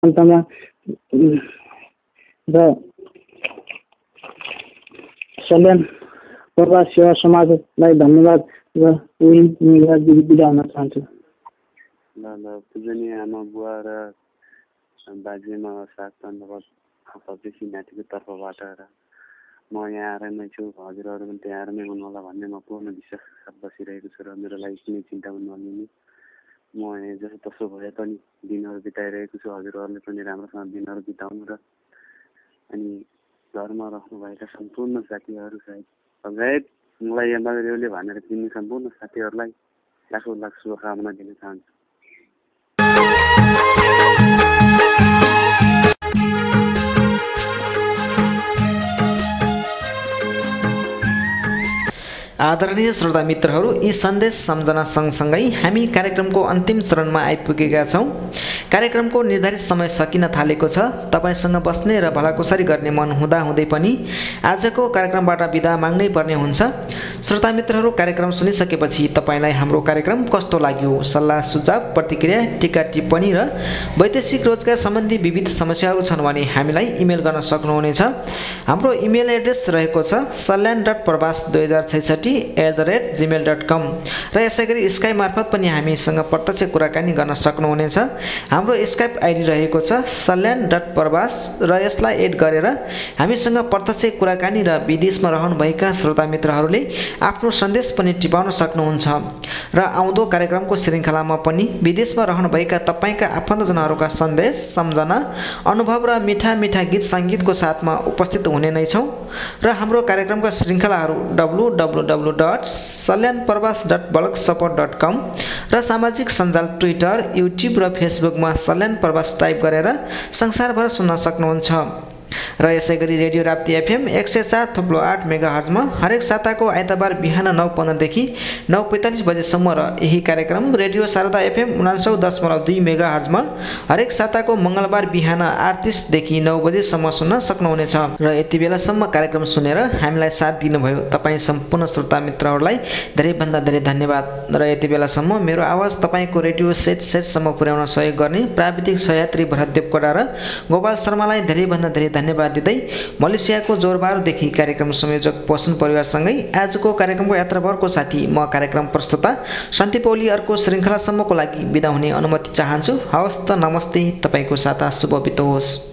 अन्तमा र सल्यान प्रवास सेवा समाजलाई धन्यवाद र बिदा हुन चाहन्छु। ल पूजनीय आमा बुवा र बाजेमा साथ धन्यवाद सबैसी नातिको तर्फबाट र म यहाँ आएर नै छु, हजुरहरू पनि त्यहाँ आएर नै हुनुहोला भन्ने म पूर्ण विश्वास साथ बसिरहेको छु र मेरो लागि कुनै चिन्ता पनि नलिनु। म यहाँ जस्तो तसो भए पनि दिनहरू बिताइरहेको छु, हजुरहरूले पनि राम्रोसँग दिनहरू बिताउनु र अनि घरमा रहनुभएका सम्पूर्ण साथीहरू सहित मलाई यहाँ नगरेले भनेर चिन्ने सम्पूर्ण साथीहरूलाई लाखौँ लाख शुभकामना दिन चाहन्छु। आदरणीय श्रोता मित्रहरू, यी सन्देश सम्झना सँगसँगै हामी कार्यक्रमको अन्तिम चरणमा आइपुगेका छौँ। कार्यक्रमको निर्धारित समय सकिन थालेको छ। तपाईसँग बस्ने र भलाकुसारी गर्ने मन हुँदाहुँदै पनि आजको कार्यक्रमबाट बिदा माग्नै पर्ने हुन्छ। श्रोता मित्रहरू, कार्यक्रम सुनिसकेपछि तपाईँलाई हाम्रो कार्यक्रम कस्तो लाग्यो? सल्लाह सुझाव, प्रतिक्रिया, टिका टिप्पणी र वैदेशिक रोजगार सम्बन्धी विविध समस्याहरू छन् भने हामीलाई इमेल गर्न सक्नुहुनेछ। हाम्रो इमेल एड्रेस रहेको छ salyan.prabhas2066@gmail.com र यसै गरी स्काइप मार्फत पनि हामीसँग प्रत्यक्ष कुराकानी गर्न सक्नुहुनेछ। हाम्रो स्काइप आइडी रहेको छ salyan.prabhas र यसलाई एड गरेर हामीसँग प्रत्यक्ष कुराकानी र विदेशमा रहनुभएका श्रोता मित्रहरूले आफ्नो सन्देश पनि टिपाउन सक्नुहुन्छ। र आउँदो कार्यक्रमको श्रृङ्खलामा पनि विदेशमा रहनुभएका तपाईँका आफन्तजनहरूका सन्देश, सम्झना, अनुभव र मिठा मिठा गीत सङ्गीतको साथमा उपस्थित हुने नै छौँ। र हाम्रो कार्यक्रमका श्रृङ्खलाहरू www.salyanprabhas.blogspot.com र सामाजिक सञ्जाल ट्विटर, युट्युब र फेसबुकमा सल्यान प्रवास टाइप गरेर संसारभर सुन्न सक्नुहुन्छ। र यसै गरी रेडियो राप्ती एफएम 104.8 मेगाहर्जमा हरेक साताको आइतबार बिहान 9:15 देखि 9:45 बजेसम्म र यही कार्यक्रम रेडियो शारदा एफएम 99.2 मेगाहर्जमा हरेक साताको मङ्गलबार बिहान 8:30 देखि 9 बजेसम्म सुन्न सक्नुहुनेछ। र यति बेलासम्म कार्यक्रम सुनेर हामीलाई साथ दिनुभयो तपाईँ सम्पूर्ण श्रोता मित्रहरूलाई धेरैभन्दा धेरै धन्यवाद। र यति बेलासम्म मेरो आवाज तपाईँको रेडियो सेटसम्म पुर्याउन सहयोग गर्ने प्राविधिक सहयात्री भरतदेव कोडा र गोपाल शर्मालाई धेरैभन्दा धेरै धन्यवाद दिँदै मलेसियाको जोरबारदेखि कार्यक्रम संयोजक पोषण परिवारसँगै आजको कार्यक्रमको यात्राभरको साथी म कार्यक्रम प्रस्तुता शान्ति पौली अर्को श्रृङ्खलासम्मको लागि बिदा हुने अनुमति चाहन्छु। हवस् त, नमस्ते। तपाईँको साता शुभ बितोस्।